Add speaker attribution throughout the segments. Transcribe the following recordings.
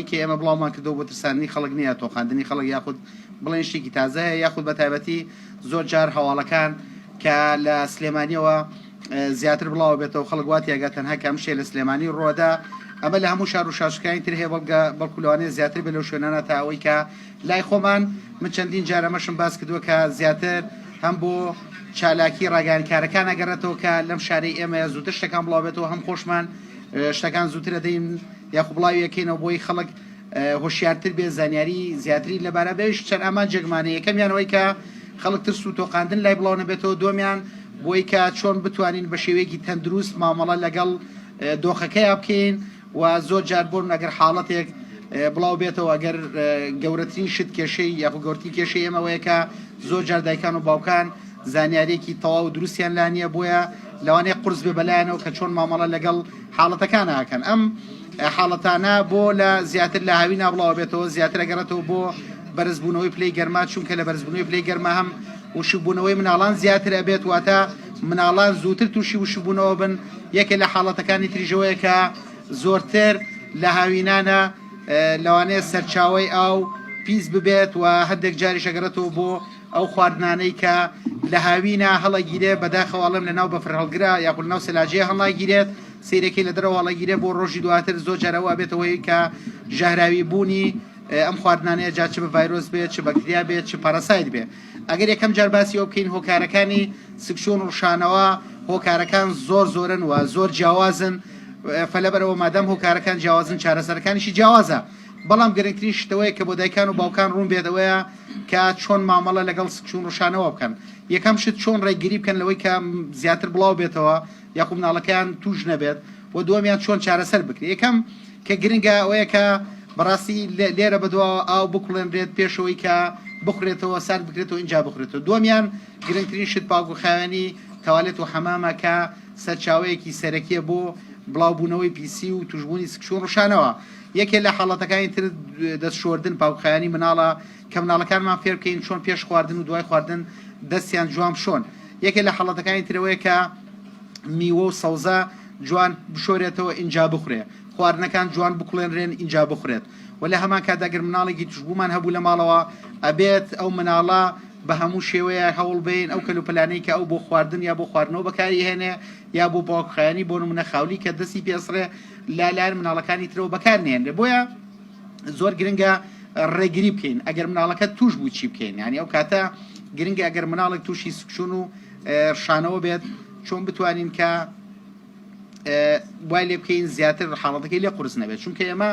Speaker 1: کە ئێمە بڵاومان کردو بۆ ترساندنی خەڵک نییە تۆقاندنی خەڵک یاخود بڵێن شتێکی تازەیە یاخود بە تایبەتی زۆر جار هەواڵەکان کە لە سلێمانیەوە زیاتر بڵاو بێتەوە خەڵک وات یاگە تەنها کەم شێ لە سلێمانی ڕۆدا ئەمە لە هەموو شار و شاشەکانی تر هەیە بەڵکو لەوانەیە زیاتر بێ لەو شوێنانە تا ئەوەی کە لای خۆمان من چەندین جارەمەشم باس کردووە کە زیاتر هەم بۆ چالاکی ڕاگەیاندکارەکان ئەگەڕێتەوە کە لەم شارەی ئێمە زووتر شتەکان بڵاو بێتەوە هەم خۆشمان شتەکان زووتر دەدەین یاخو بڵاوی یەکەینەوە بۆی خەڵک هۆشیارتر بێ زانیاری زیاتری لەبارە بێش چەند ئەمان جێگمانە یەکەمیانەوەی کە خەڵک ترس و تۆقاندن لای بڵاو نەبێتەوە دومیان بۆی کە چۆن بتوانین بە شێوەیەکی تەندروست مامەڵە لەگەڵ دۆخەکەی بکەین و زۆر جار بۆن ئەگەر حاڵەتێک بڵاو بێتەوە ئەگەر گەورەترین شت کێشەی یاخو گەورەترین کێشەی ئێمەوەیە کە زۆر جار دایکان و باوکان زانیارێکی تەواو و دروستیان لا نییە بۆیە لەوانەیە قورس بێ بەلایەنەوە کە چۆن مامەڵە لەگەڵ حاڵەتەکان ئاکەن ئەم حاڵەتانە بۆ لە زیاتر لە هاوی نابڵاو بێتەوە زیاتر ئەگەڕێتەوە بۆ بەرزبوونەوەی پلەی گەرما چونکە لە بەرزبوونەوەی پلەی گەرما هەم وشبوونەوەی مناڵان زیاتر ئەبێت واتە مناڵان زووتر تووشی وشبوونەوە بن یەکێ لە حاڵەتەکانی تریژەوەیە کە زۆرتر لە هاوینانە لەوانەیە سەرچاوی ئاو پیس ببێت و هەندێک جاری شەگەرێتەوە بۆ ئەو خواردنانەی کە لە هاوینە هەڵەگیرێ بەداخەواڵم لە ناو بەفر هەڵگرا یاخود ناو سەلاجەیە هەڵاگیرێت سیرەکەی لە دەرەوە هەڵەگیرێ بۆ ڕۆژی دواتر زۆر جارەوە بێتەوەی کە ژەهراوی بوونی ئەم خواردنانەیە جا چ بە ڤایرۆس بێت چ بەکتریا بێت چ پاراسایت بێت ئەگەر یەکەم جار باسی ئەو بکەین هۆکارەکانی سکشۆن و ڕشانەوە هۆکارەکان زۆر زۆرن و زۆر جیاوازن فەلەبەرەوە مادەم هۆکارەکان جیاوازن چارەسەرەکانیشی جیاوازە بەڵام گرنگترین شتەوەیە کە بۆ دایکان و باوکان ڕوون بێتەوەیە کە چۆن مامەڵە لەگەڵ سکشۆن ڕشانەوە بکەن یەکەم شت چۆن ڕێگیری بکەن لەوەی کە زیاتر بڵاو بێتەوە یاخو مناڵەکان توش نەبێت و دووەمیان چۆن چارەسەر بکرێت یەکەم کە گرنگە ئەوەیە کە بەڕاستی لێرە بەدووە ئاو بکڵێنرێت پێشەوەی کە بخورێتەوە سارد بکرێتەوە اینجا بخورێتەوە دووەمیان گرنگترین شت پاک و خاوێنی تەوالێت و حەمامە کە سەرچاوەیەکی سەرەکیە بۆ بڵاوبوونەوەی پیسی و توشبوونی سکشۆن ڕشانەوە یەکێ لە حاڵەتەکانی تر دەستشۆردن پاوخایانی مناڵە کە مناڵەکانمان فێر بکەین چۆن پێش خواردن و دوای خواردن دەستیان جوان بشۆن یەکێ لە حاڵەتەکانی ترەوەیە کە میوە و سەوزە جوان بشۆرێتەوە اینجا بخورێ خواردنەکان جوان بکڵێنرێن اینجا بخورێت و لە هەمان کاتداگەر مناڵێکی توشبوومان هەبوو لە ماڵەوە ئەبێت ئەو مناڵە بە هەموو شێوەیە هەوڵ بین ئەو کەلوپلانەی کە ئەو بۆ خواردن یا بۆ خواردنەوە بەکاری هێنێ یا بۆ باوکخایانی بۆ نمونە خاولی کە دەستی پێسڕێ لالایەن مناڵەکانی ترەوە بەکارنێنرێ بۆیە زۆر گرنگە ڕێگیری بکەین ئەگەر مناڵەکە توش بوو چی بکەین یعنی ئەو کاتە گرنگە ئەگەر مناڵێک تووشی سکشون و ڕشانەوە بێت چۆن بتوانین کە وای لێ بکەین زیاتر حاڵەتەکەی لێ قورس نەبێت چونکە ئێمە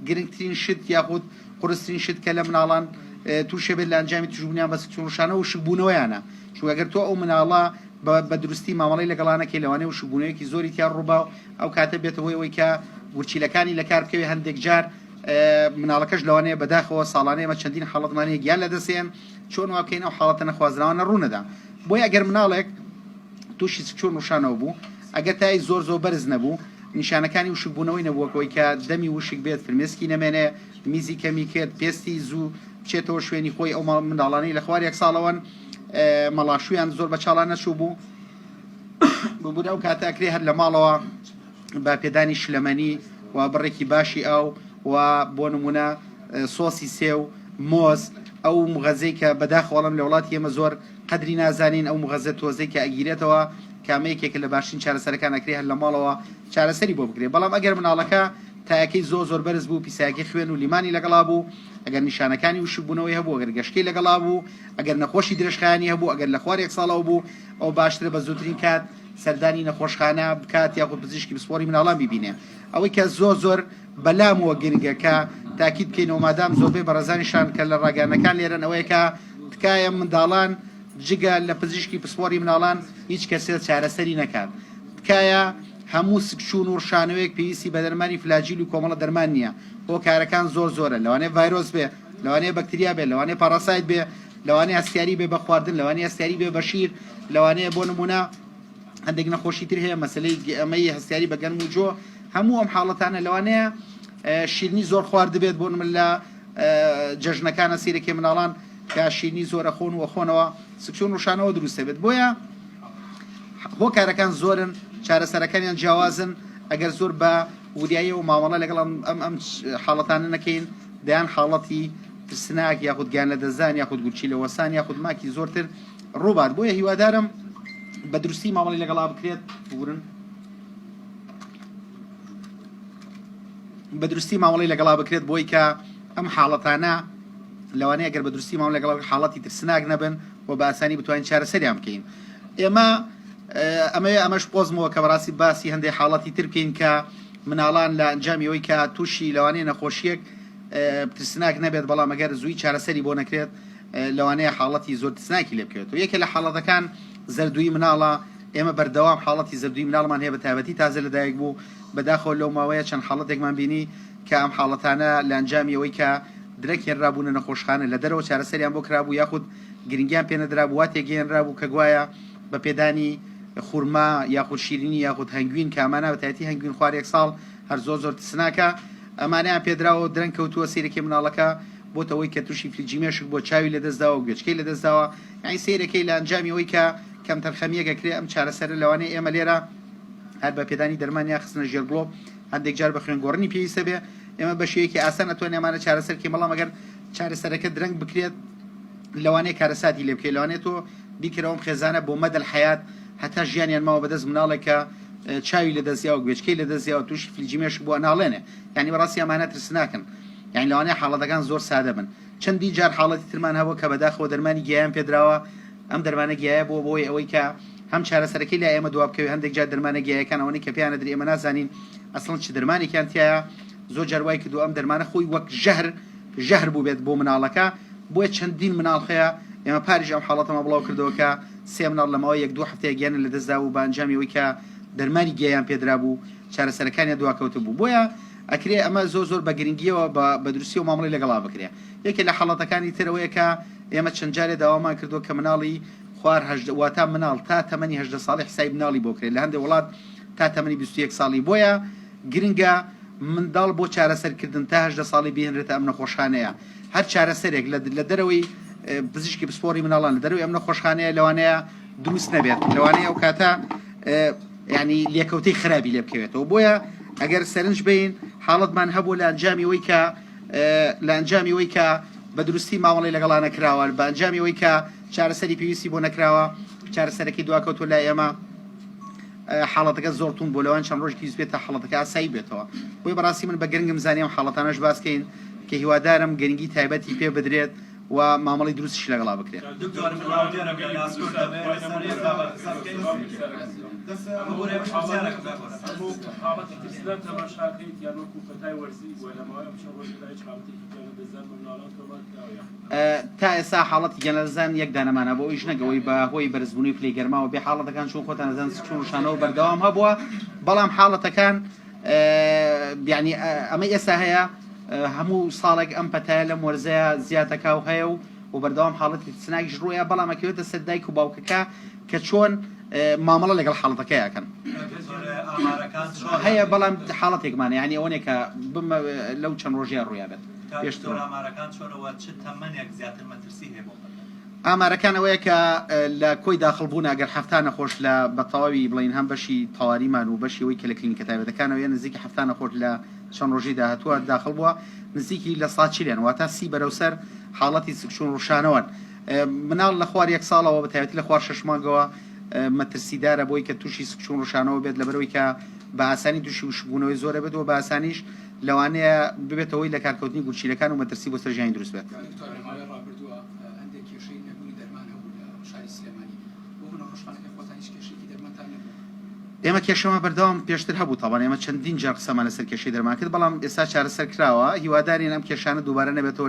Speaker 1: گرنگترین شت یاخود قورسترین شت کە لە مناڵان تووشێ بێت لە ئەنجامی توشبوونیان بە سکشون ڕشانە و شبوونەوەیانە چون ئەگەر تۆ ئەو مناڵە بە دروستی مامەڵی لەگەڵانەکەی لەوانەیە و شبوونەوەیەکی زۆری تیان ڕووبا ئەو کاتە بێتەوەی ئەوەی کە ورچیلەکانی لە کار بکەوێ هەندێک جار مناڵەکەش لەوانەیە بەداخەوە ساڵانەیە مە چەندین حاڵەتمانەیە گیان لە دەسێن چۆن وا بکەین ئەو حاڵەتە نەخوازراوانە ڕوونەدا بۆیە ئەگەر مناڵێک تووشی سکشۆن ڕشانەوە بوو ئەگەر تای زۆر بەرز نەبوو نیشانەکانی وشکبوونەوەی نەبووەکەوەی کە دەمی وشک بێت فرمێسکی نەمێنێ میزی کەمی کرد پێستی زوو بچێتەوە شوێنی خۆی ئەو منداڵانەی لە خوار یەک ساڵەوەن مەڵاشویان زۆر بە چاڵان نەچوو بوو ببوورە ئەو کاتە ئەکرێ هەر لە ماڵەوە بە پێدانی شلەمەنی و بڕێکی باشی ئەو و بۆ نمونە سۆسی سێو مۆز ئەو مغەزەی کە بەداخەوەڵم لە وڵاتی ئێمە زۆر قەدری نازانین ئەو مغەزە تۆزەی کە ئەگیرێتەوە کامەیەکێکە لە باشترین چارەسەرەکان ئەکرێ هەر لە ماڵەوە چارەسەری بۆ بکرێت بەڵام ئەگەر مناڵەکە تایەکەی زۆر بەرز بوو پیسایەکی خوێن و لیمانی لەگەڵا بوو ئەگەر نیشانەکانی وشبوونەوەی هەبوو ئەگەر گەشتەی لەگەڵا بوو ئەگەر نەخۆشی درێژخایانی هەبوو ئەگەر لە خوار یەک ساڵەوە بوو ئەو باشترە بە زووترین کات سەردانی نەخۆشخانە بکات یاخود پزیشکی پسپۆری مناڵان ببینێ ئەوەی کە زۆر بەلامەوە گرنگە کە تاکید بکەینەوە مادام زۆربەی بەڕێزانیشان کە لە ڕاگەیانەکان لێرەن ئەوەیە کە تکایە منداڵان جگە لە پزیشکی پسپۆری مناڵان هیچ کەسێ چارەسەری نەکات تکایە هەموو سکشون و ڕشانەوەیەک پێویستی بە دەرمانی فلاجیل و کۆمەڵە دەرمان نییە هۆکارەکان زۆرە لەوانەیە ڤایرۆس بێ لەوانەیە بەکتریا بێ لەوانەیە پاراسایت بێ لەوانەیە ئەستیاری بێ بە خواردن لەوانەیە ئەستیاری بێ بە شیر لەوانەیە بۆ نمونە هەندێک نەخۆشی تر هەیە مەسلەی ئەمەی هەستیاری بە گەرم و جۆ هەموو ئەم حاڵەتانە لەوانەیە شیرنی زۆر خوارد بێت بۆ من لە جەژنەکانە سیرەکێ مناڵان کە شیرنی زۆرە خۆن و خۆنەوە سکشون ڕشانەوە دروستە بێت بۆیە هۆکارەکان زۆرن چارەسەرەکانیان جیاوازن ئەگەر زۆر بە وریایی و مامەڵە لەگەڵ ئەم حاڵەتانە نەکەین دەیان حاڵەتی ترسناک یاخود گیان لە دەزان یاخود گوچی لە وەسان یاخود ماکی زۆرتر ڕووبات بۆیە هیوادارم بە دروستی مامەڵی لەگەڵا بکرێت بورن بە دروستی مامەڵی لەگەڵا بکرێت بۆی کە ئەم حاڵەتانە لەوانەیە گەر بە دروستی مامەڵ لەگەڵ حاڵەتی ترسناک نەبن و بە ئاسانی بتوانین چارەسەریان بکەین ئێمە ئەمەش پۆزمەوە کە بەڕاستی باسی هەندێک حاڵەتی تر بکەین کە مناڵان لە ئەنجامیەوەی کە تووشی لەوانەیە نەخۆشیەک ترسناک نەبێت بەڵام ئەگەر زووی چارەسەری بۆ نەکرێت لەوانەیە حاڵەتی زۆر ترسناکی لێ بکرێت و یەکێ لە حاڵەتەکان زەردووی مناڵە ئێمە بەردەوام حاڵەتی زەردووی مناڵمان هەیە بە تایبەتی تازە لەدایک بوو بەداخەوە لەو ماوەیە چەند حاڵەتێکمان بینی کە ئەم حاڵەتانە لە ئەنجامیەوەی کە درەکێنرابوونە نەخۆشخانە لە دەرەوە چارەسەریان بۆ کرابوو یاخود گرنگیان پێنەدرابوو وا تێگەیەنرابوو کە گوایە بە پێدانی خورما یاخود شیرینی یاخود هەنگوین کامانە بەتایەتی هەنگوین خوارێک ساڵ هەر زۆر ترسناکە ئەمانیان پێدراوە درەنگ کەوتووە سیرەکەی مناڵەکە بۆتەوەی کە تووشی فلیجیمێشک بۆ چاوی لەدەستداوە و گوێچکەی لەدەستداوە یعنی سیرەکەی لە ئەنجامیەوەی کە کەم تەرخەمیەکە کرێ ئەم چارەسەر لەوانەیە ئێمە لێرە هەر بە پێدانی دەرمانیا خستنە ژێرگڵۆ هەندێک جار بە خوێنگۆڕنی پێویستە بێ ئێمە بە شێوەیەکی ئاسان ئەتوانین ئەمانە چارەسەرکەی بەڵام ئەگەر چارەسەرەکە درەنگ بکرێت لەوانەیە کارەساتی لێ بکەیت لەوانێت تۆ بیکرەوەم خێزانە بۆ مەدەل حیات هەتا ژیانیان ماوە بەدەست مناڵێکە چاوی لەدەستیا و گوێچکەی لەدەستیا و تووشی فلیجیمێشک بۆ ناڵێنێ یعنی بەڕاستی ئەمانە ترسناکن یعنی لەوانەیە حاڵەتەکان زۆر سادە بن چەندی جار حاڵەتی ترمان هەبوو کە بەداخەوە دەرمانی گیایان پێدراوە ئەم دەرمانە گیایە بۆ بۆی ئەوەی کە هەم چارەسەرەکەی لە ئێمە دواب بکەوێت هەندێک جار دەرمانە گیایەکان ئەوەی کە پیانە درێ ئێمە نازانین ئەسڵەن چ دەرمانێکیان تایە زۆر جار وای کردو ئەم دەرمانە خۆی وەک ژەهر بوو بێت بۆ مناڵەکە بۆیە چەندین مناڵخەیە ئێمە پاریش ئەم حاڵەتەمە بڵاو کردەوە کە سێ مناڵ لەمەوە یەک دوو هەفتەیە گیانە لەدەستدا و بە ئەنجامیەوەی کە دەرمانی گیایان پێدرا بوو چارەسەرەکانیان دواکەوتە بوو بۆیە ئەکرێ ئەمە زۆر بە گرنگیەوە بە دروستی و مامەڵی لەگەڵا بکرێ یەکێک لە حاڵەتەکانی ترەوەیە کە ئێمە چەند جارێ داوامان کردو کە مناڵی خوار واتا مناڵ تا تەمەنی 18 ساڵی حساب مناڵی بۆ کرێت لە هەندێک وڵات تا تەمەنی 21 ساڵی بۆیە گرنگە منداڵ بۆ چارەسەرکردن تا 18 ساڵی بهێنرێتە ئەم نەخۆشخانەیە هەر چارەسەرێک لە دەرەوەی پزیشکی پسپۆری مناڵان لە دەروی ئەم نەخۆشخانەیە لەوانەیە دروست نەبێت لەوانەیە ئەو کاتە ینی لێکەوتەی خراپی لێ بکەوێتەوە بۆیە ئەگەر سەرنج بین حاڵەتمان هەبوو لە ئەنجامیەوەی کە بە دروستی ماوەڵی لەگەڵا نەکراوە بە ئەنجامیەوەی کە چارەسەری پێویستی بۆ نەکراوە چارەسەرەکەی دواکەوتوە لای ئێمە حاڵەتەکە زۆر تون بۆ لەوان چەند ڕۆژێکی بێت تا حاڵەتەکە ئاسایی بێتەوە بۆی بەڕاستی من بە گرنگم زانیم حاڵەتانەش باسکەین کە هیوادارم گرنگی تایبەتی پێ بدرێت و مامەڵی دروستیش لەگەڵا بکرێت تا ئێستا حاڵەتی گەنەزان یەک دانەمانە بۆ ئیش نەگەوەی بە هۆی بەرزبوونی پلەی گەرماوە بێ حاڵەتەکان چون خۆتان نەزان چون شانەوە بەردەوام هەبووە بەڵام حاڵەتەکان یعنی ئەمە ئێستا هەیە هەموو ساڵێک ئەم پەتایە لەم وەرزەیە زیاتەکاو هەیە و بەردەوام حاڵەتی سناکیش ڕوویە بەڵام ئەکەوێتە سەر دایک و باوکەکە کە چۆن مامەڵە لەگەڵ حاڵەتەکەیەکەن هەیە بەڵام حاڵەتێکمانە یعنی ئەوەنێ کە لەو چەند ڕۆژیان ڕوویا بێت ئامارەکان ئەوەیە کە لە کۆی داخڵبوون ئەگەر هەفتانە خۆش لە بەتەواوی بڵین هەم بەشی تەواریمان و بەشی ئەوەی کە لە کلینیکە تایبەتەکانەوە نزیکی هەفتانە خۆش لە چەند ڕۆژی داهاتووە داخڵ بووە نزیکی لە ساچیلێن واتە سی بەرەوسەر حاڵەتی سکشون ڕوشانەوەن مناڵ لە خوار یەک ساڵەوە بە تایبەتی لە خوار 6 مانگەوە مەترسیدارە بۆی کە تووشی سکشون ڕوشانەوە بێت لەبەرەوەی کە بە ئاسانی تووشی وشبوونەوەی زۆرە بێت و بە ئاسانیش لەوانەیە ببێتەوەی لە کارکەوتنی گورچیلەکان و مەترسی بۆ سەر ژیانی دروست بێت ئێمە کێشەمە بەردەوام پێشتر هەبوو تاوان ئێمە چەندین جار قسەمان لەسەر کێشەی دەرمان کرد بەڵام ئێستا چارەسەر کراوە هیوادارین ئەم کێشانە دووبارە نەبێتەوە